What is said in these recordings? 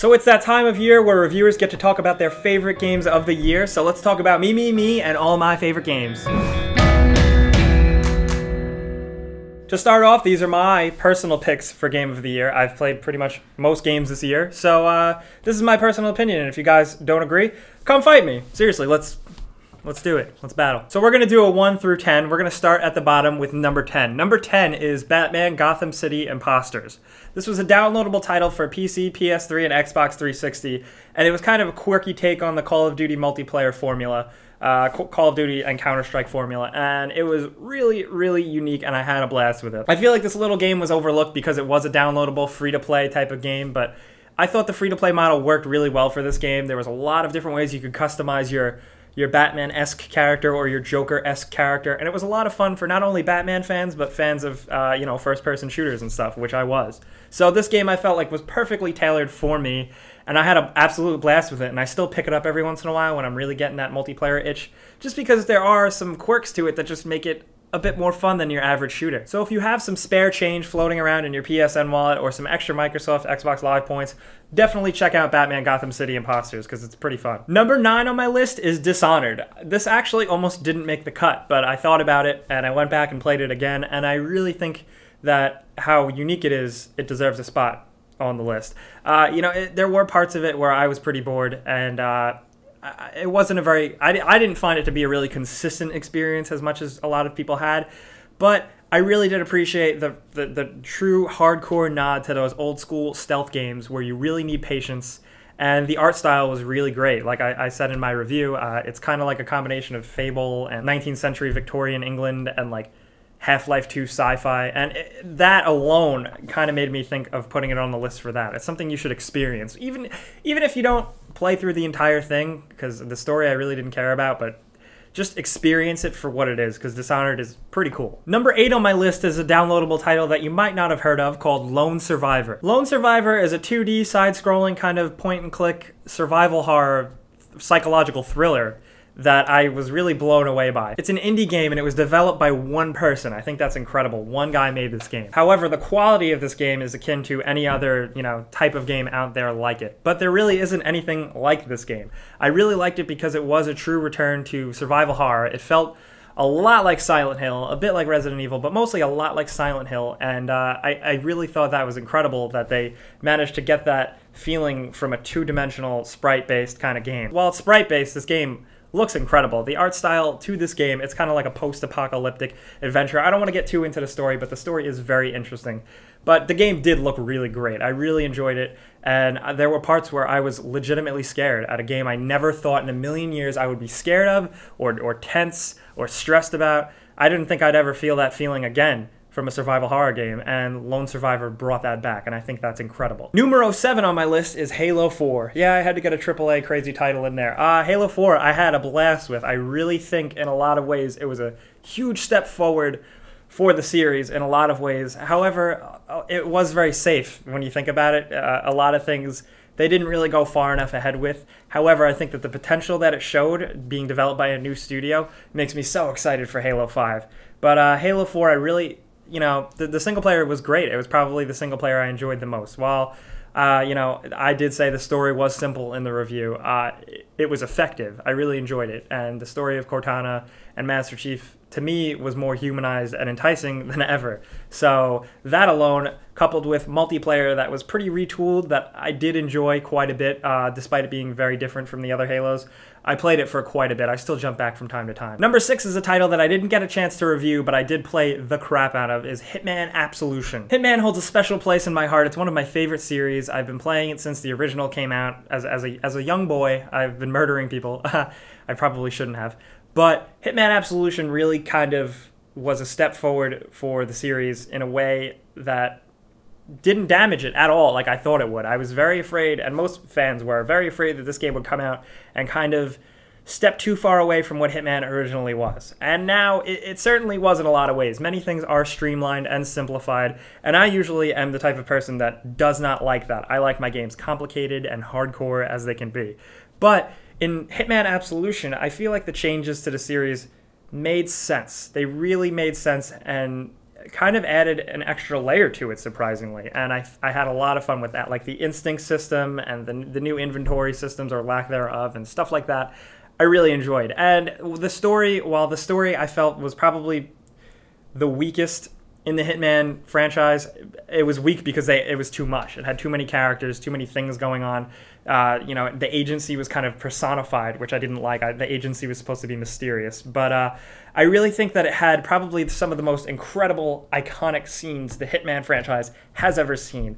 So it's that time of year where reviewers get to talk about their favorite games of the year, so let's talk about me, and all my favorite games. To start off, these are my personal picks for Game of the Year. I've played pretty much most games this year, so this is my personal opinion, and if you guys don't agree, come fight me. Seriously, let's do it. Let's battle. So we're going to do a 1 through 10. We're going to start at the bottom with number 10. Number 10 is Batman Gotham City Imposters. This was a downloadable title for PC, PS3, and Xbox 360, and it was kind of a quirky take on the Call of Duty multiplayer formula, Call of Duty and Counter-Strike formula, and it was really, really unique, and I had a blast with it. I feel like this little game was overlooked because it was a downloadable, free-to-play type of game, but I thought the free-to-play model worked really well for this game. There was a lot of different ways you could customize your Batman-esque character or your Joker-esque character, and it was a lot of fun for not only Batman fans, but fans of, first-person shooters and stuff, which I was. So this game I felt like was perfectly tailored for me, and I had an absolute blast with it, and I still pick it up every once in a while when I'm really getting that multiplayer itch, just because there are some quirks to it that just make it a bit more fun than your average shooter. So if you have some spare change floating around in your PSN wallet or some extra Microsoft Xbox Live points, definitely check out Batman Gotham City Imposters because it's pretty fun. Number 9 on my list is Dishonored. This actually almost didn't make the cut, but I thought about it and I went back and played it again, and I really think that how unique it is, it deserves a spot on the list. There were parts of it where I was pretty bored, and it wasn't a very, I didn't find it to be a really consistent experience as much as a lot of people had, but I really did appreciate the true hardcore nod to those old school stealth games where you really need patience, and the art style was really great. Like I said in my review, it's kind of like a combination of Fable and 19th century Victorian England and like Half-Life 2 sci-fi, and that alone kind of made me think of putting it on the list for that. It's something you should experience, even if you don't play through the entire thing, because the story I really didn't care about, but just experience it for what it is, because Dishonored is pretty cool. Number 8 on my list is a downloadable title that you might not have heard of called Lone Survivor. Lone Survivor is a 2D side-scrolling kind of point-and-click survival horror psychological thriller that I was really blown away by. It's an indie game and it was developed by one person. I think that's incredible. One guy made this game. However, the quality of this game is akin to any other, type of game out there like it. But there really isn't anything like this game. I really liked it because it was a true return to survival horror. It felt a lot like Silent Hill, a bit like Resident Evil, but mostly a lot like Silent Hill, and I really thought that was incredible that they managed to get that feeling from a two-dimensional sprite-based kind of game. While it's sprite-based, this game looks incredible. The art style to this game, it's kind of like a post-apocalyptic adventure. I don't want to get too into the story, but the story is very interesting. But the game did look really great. I really enjoyed it, and there were parts where I was legitimately scared at a game I never thought in a million years I would be scared of, or tense, or stressed about. I didn't think I'd ever feel that feeling again from a survival horror game, and Lone Survivor brought that back, and I think that's incredible. Numero 7 on my list is Halo 4. Yeah, I had to get a AAA crazy title in there. Halo 4 I had a blast with. I really think in a lot of ways it was a huge step forward for the series in a lot of ways. However, it was very safe when you think about it. A lot of things they didn't really go far enough ahead with. However, I think that the potential that it showed, being developed by a new studio, makes me so excited for Halo 5. But Halo 4, I really, the single player was great. It was probably the single player I enjoyed the most. While, I did say the story was simple in the review, it was effective. I really enjoyed it. And the story of Cortana and Master Chief, to me, was more humanized and enticing than ever. So that alone, coupled with multiplayer that was pretty retooled, that I did enjoy quite a bit, despite it being very different from the other Halos, I played it for quite a bit. I still jump back from time to time. Number 6 is a title that I didn't get a chance to review, but I did play the crap out of, is Hitman Absolution. Hitman holds a special place in my heart. It's one of my favorite series. I've been playing it since the original came out. As a young boy, I've been murdering people. I probably shouldn't have. But Hitman Absolution really kind of was a step forward for the series in a way that didn't damage it at all like I thought it would. I was very afraid, and most fans were very afraid that this game would come out and kind of step too far away from what Hitman originally was. And now, it certainly was in a lot of ways. Many things are streamlined and simplified, and I usually am the type of person that does not like that. I like my games complicated and hardcore as they can be. But in Hitman Absolution, I feel like the changes to the series made sense. They really made sense, and kind of added an extra layer to it, surprisingly. And I had a lot of fun with that, like the instinct system and the new inventory systems or lack thereof and stuff like that. I really enjoyed. And the story, while the story I felt was probably the weakest in the Hitman franchise, it was weak because it was too much. It had too many characters, too many things going on. The agency was kind of personified, which I didn't like. The agency was supposed to be mysterious. But I really think that it had probably some of the most incredible, iconic scenes the Hitman franchise has ever seen.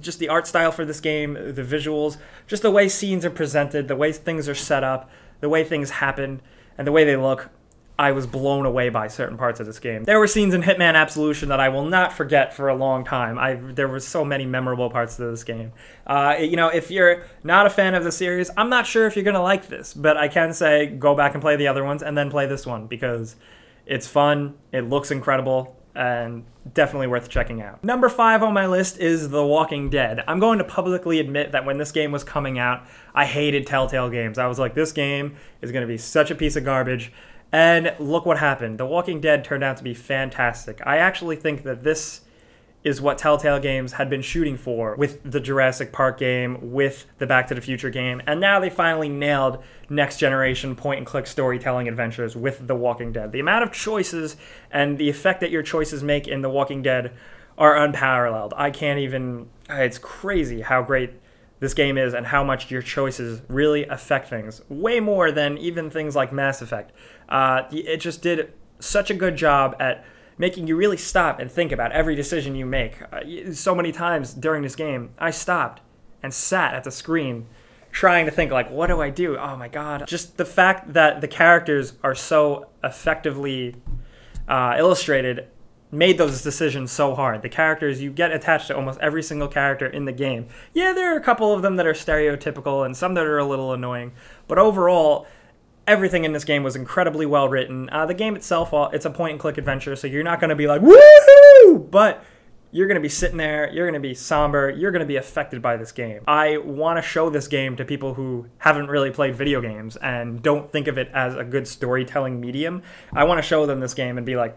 Just the art style for this game, the visuals, just the way scenes are presented, the way things are set up, the way things happen, and the way they look. I was blown away by certain parts of this game. There were scenes in Hitman Absolution that I will not forget for a long time. There were so many memorable parts to this game. If you're not a fan of the series, I'm not sure if you're going to like this, but I can say go back and play the other ones and then play this one because it's fun, it looks incredible, and definitely worth checking out. Number 5 on my list is The Walking Dead. I'm going to publicly admit that when this game was coming out, I hated Telltale games. I was like, this game is going to be such a piece of garbage. And look what happened. The Walking Dead turned out to be fantastic. I actually think that this is what Telltale Games had been shooting for with the Jurassic Park game, with the Back to the Future game, and now they finally nailed next-generation point-and-click storytelling adventures with The Walking Dead. The amount of choices and the effect that your choices make in The Walking Dead are unparalleled. I can't even... It's crazy how great this game is and how much your choices really affect things. Way more than even things like Mass Effect. It just did such a good job at making you really stop and think about every decision you make. So many times during this game, I stopped and sat at the screen trying to think, like, what do I do? Oh my god. Just the fact that the characters are so effectively illustrated made those decisions so hard. The characters, you get attached to almost every single character in the game. Yeah, there are a couple of them that are stereotypical and some that are a little annoying, but overall, everything in this game was incredibly well written. The game itself, it's a point-and-click adventure, so you're not going to be like, woohoo! But you're going to be sitting there, you're going to be somber, you're going to be affected by this game. I want to show this game to people who haven't really played video games and don't think of it as a good storytelling medium. I want to show them this game and be like,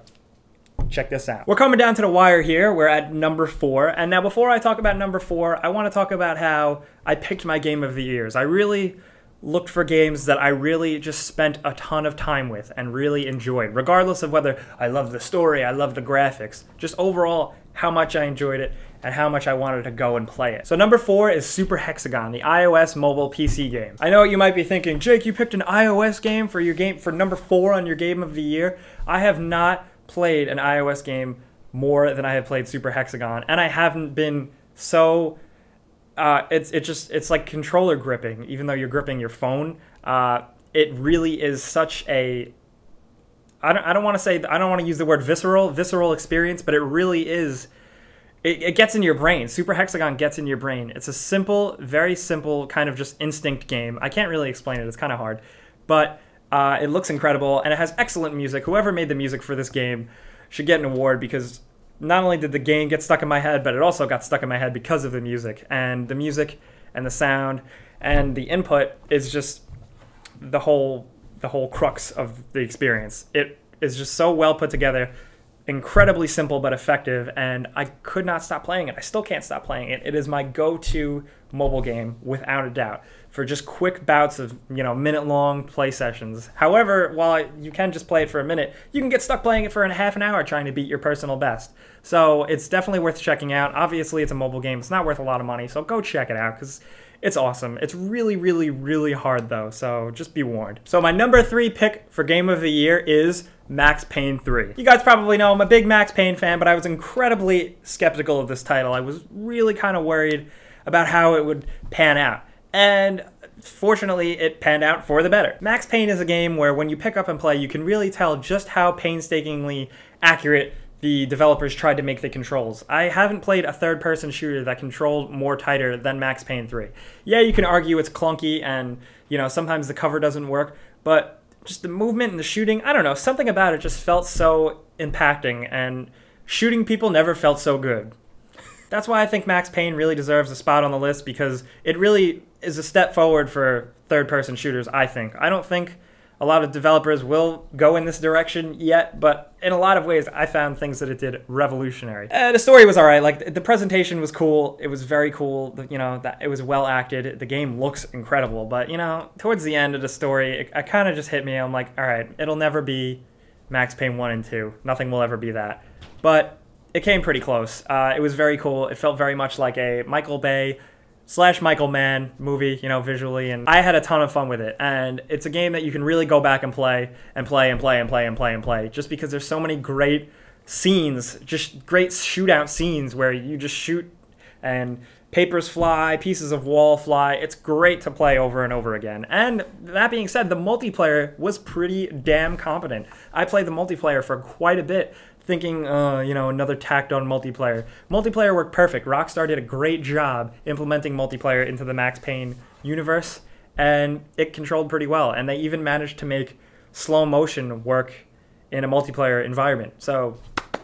check this out. We're coming down to the wire here. We're at number 4. And now before I talk about number 4, I want to talk about how I picked my game of the years. I really looked for games that I really just spent a ton of time with and really enjoyed, regardless of whether I love the story, I love the graphics, just overall how much I enjoyed it and how much I wanted to go and play it. So number 4 is Super Hexagon, the iOS mobile PC game. I know what you might be thinking, Jake, you picked an iOS game for number 4 on your game of the year. I have not played an iOS game more than I have played Super Hexagon, and I haven't been so it's like controller gripping, even though you're gripping your phone. It really is such a I don't want to use the word visceral experience, but it really is. It gets in your brain. Super Hexagon gets in your brain. It's a simple, very simple kind of just instinct game. I can't really explain it. It's kind of hard, but it looks incredible, and it has excellent music. Whoever made the music for this game should get an award, because not only did the game get stuck in my head, but it also got stuck in my head because of the music. And the music and the sound and the input is just the whole crux of the experience. It is just so well put together, incredibly simple but effective, and I could not stop playing it. I still can't stop playing it. It is my go-to mobile game without a doubt for just quick bouts of, minute-long play sessions. However, while you can just play it for a minute, you can get stuck playing it for half an hour trying to beat your personal best. So it's definitely worth checking out. Obviously, it's a mobile game. It's not worth a lot of money, so go check it out because it's awesome. It's really, really, really hard, though, so just be warned. So my number 3 pick for Game of the Year is Max Payne 3. You guys probably know I'm a big Max Payne fan, but I was incredibly skeptical of this title. I was really kind of worried about how it would pan out. And fortunately, it panned out for the better. Max Payne is a game where when you pick up and play, you can really tell just how painstakingly accurate the developers tried to make the controls. I haven't played a third-person shooter that controlled more tighter than Max Payne 3. Yeah, you can argue it's clunky and, sometimes the cover doesn't work, but just the movement and the shooting, I don't know, something about it just felt so impacting, and shooting people never felt so good. That's why I think Max Payne really deserves a spot on the list, because it really is a step forward for third-person shooters, I think. I don't think a lot of developers will go in this direction yet, but in a lot of ways, I found things that it did revolutionary. The story was all right. Like, the presentation was cool. It was very cool. You know, that it was well acted. The game looks incredible, but, you know, towards the end of the story, it kind of just hit me. I'm like, all right, it'll never be Max Payne 1 and 2. Nothing will ever be that. But it came pretty close. It was very cool. It felt very much like a Michael Bay / Michael Mann movie, you know, visually, and I had a ton of fun with it. And it's a game that you can really go back and play, just because there's so many great scenes, just great shootout scenes where you just shoot and papers fly, pieces of wall fly. It's great to play over and over again. And that being said, the multiplayer was pretty damn competent. I played the multiplayer for quite a bit, thinking, you know, another tacked on multiplayer. Multiplayer worked perfect. Rockstar did a great job implementing multiplayer into the Max Payne universe, and it controlled pretty well. And they even managed to make slow motion work in a multiplayer environment. So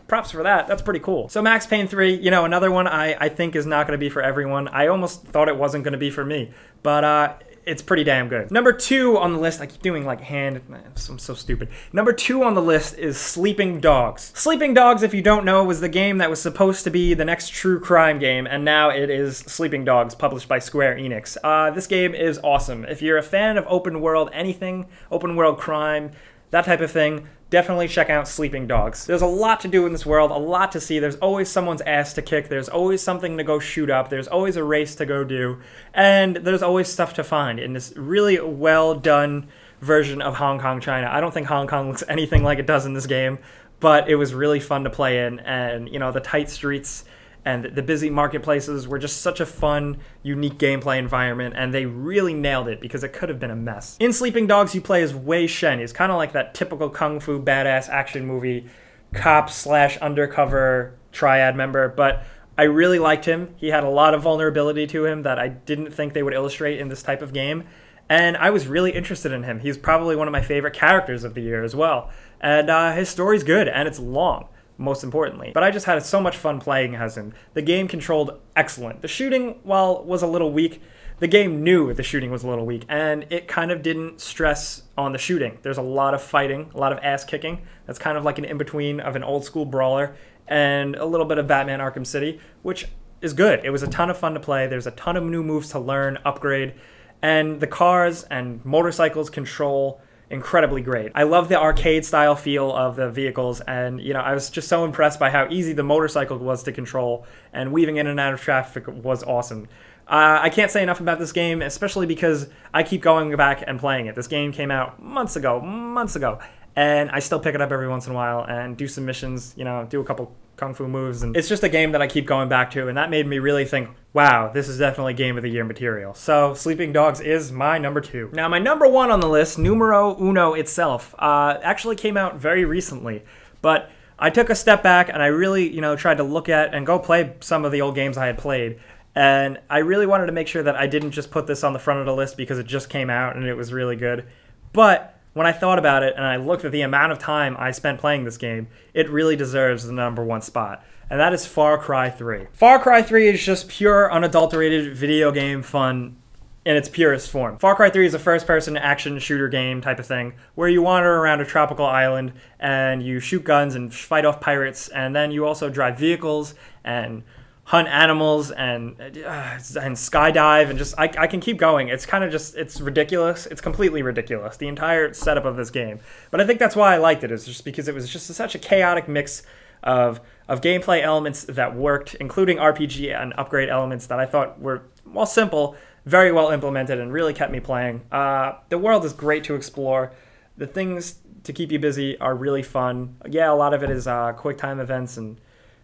props for that. That's pretty cool. So Max Payne 3, you know, another one I think is not going to be for everyone. I almost thought it wasn't going to be for me, but it's pretty damn good. Number 2 on the list, I keep doing like hand, I'm so stupid. Number 2 on the list is Sleeping Dogs. Sleeping Dogs, if you don't know, was the game that was supposed to be the next true crime game, and now it is Sleeping Dogs, published by Square Enix. This game is awesome. If you're a fan of open world anything, open world crime, that type of thing, definitely check out Sleeping Dogs. There's a lot to do in this world, a lot to see. There's always someone's ass to kick. There's always something to go shoot up. There's always a race to go do. And there's always stuff to find in this really well done version of Hong Kong, China. I don't think Hong Kong looks anything like it does in this game, but it was really fun to play in. And, you know, the tight streets and the busy marketplaces were just such a fun, unique gameplay environment, and they really nailed it because it could have been a mess. In Sleeping Dogs, you play as Wei Shen. He's kind of like that typical kung fu badass action movie cop / undercover triad member, but I really liked him. He had a lot of vulnerability to him that I didn't think they would illustrate in this type of game, and I was really interested in him. He's probably one of my favorite characters of the year as well, and his story's good, and it's long, most importantly. But I just had so much fun playing as him. The game controlled excellent. The shooting, while was a little weak, the game knew the shooting was a little weak, and it kind of didn't stress on the shooting. There's a lot of fighting, a lot of ass kicking. That's kind of like an in-between of an old school brawler and a little bit of Batman Arkham City, which is good. It was a ton of fun to play. There's a ton of new moves to learn, upgrade, and the cars and motorcycles control incredibly great. I love the arcade style feel of the vehicles, and you know, I was just so impressed by how easy the motorcycle was to control, and weaving in and out of traffic was awesome. I can't say enough about this game, especially because I keep going back and playing it. This game came out months ago, and I still pick it up every once in a while and do some missions, you know, do a couple kung fu moves, and it's just a game that I keep going back to, and that made me really think, wow, this is definitely Game of the Year material. So Sleeping Dogs is my number 2. Now my number 1 on the list, numero uno itself, actually came out very recently, but I took a step back and I really, you know, tried to look at and go play some of the old games I had played, and I really wanted to make sure that I didn't just put this on the front of the list because it just came out and it was really good, but when I thought about it and I looked at the amount of time I spent playing this game, it really deserves the number 1 spot, and that is Far Cry 3. Far Cry 3 is just pure, unadulterated video game fun in its purest form. Far Cry 3 is a first-person action shooter game type of thing, where you wander around a tropical island and you shoot guns and fight off pirates, and then you also drive vehicles and hunt animals and skydive, and just I can keep going. It's kind of just, it's ridiculous. It's completely ridiculous, the entire setup of this game. But I think that's why I liked it, is just because it was just such a chaotic mix of gameplay elements that worked, including RPG and upgrade elements that I thought were, while simple, very well implemented and really kept me playing. The world is great to explore. The things to keep you busy are really fun. Yeah, a lot of it is quick time events and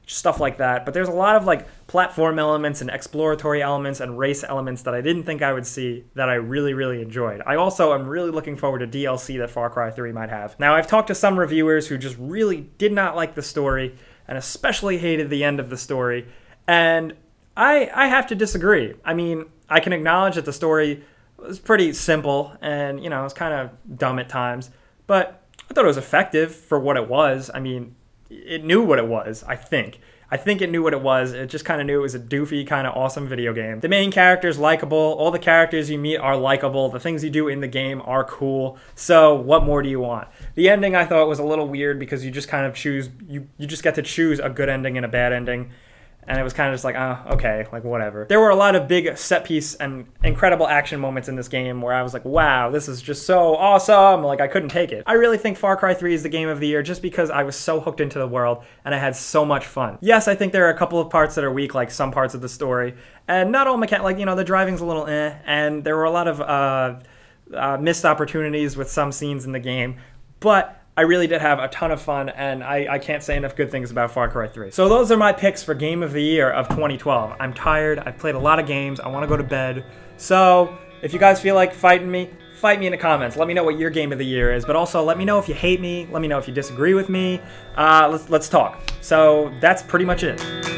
stuff like that, but there's a lot of like platform elements and exploratory elements and race elements that I didn't think I would see that I really, really enjoyed. I also am really looking forward to DLC that Far Cry 3 might have. Now, I've talked to some reviewers who just really did not like the story and especially hated the end of the story, and I have to disagree. I mean, I can acknowledge that the story was pretty simple and, you know, it's kind of dumb at times, but I thought it was effective for what it was. I mean, it knew what it was, I think. I think it knew what it was. It just kind of knew it was a doofy, kind of awesome video game. The main character is likable. All the characters you meet are likable. The things you do in the game are cool. So what more do you want? The ending I thought was a little weird because you just kind of choose, you just get to choose a good ending and a bad ending. And it was kind of just like, oh, okay, like whatever. There were a lot of big set piece and incredible action moments in this game where I was like, wow, this is just so awesome. Like I couldn't take it. I really think Far Cry 3 is the game of the year just because I was so hooked into the world and I had so much fun. Yes, I think there are a couple of parts that are weak, like some parts of the story. And not all like, you know, the driving's a little and there were a lot of missed opportunities with some scenes in the game. But I really did have a ton of fun, and I can't say enough good things about Far Cry 3. So those are my picks for Game of the Year of 2012. I'm tired. I've played a lot of games. I want to go to bed. So if you guys feel like fighting me, fight me in the comments. Let me know what your Game of the Year is, but also let me know if you hate me. Let me know if you disagree with me. Let's talk. So that's pretty much it.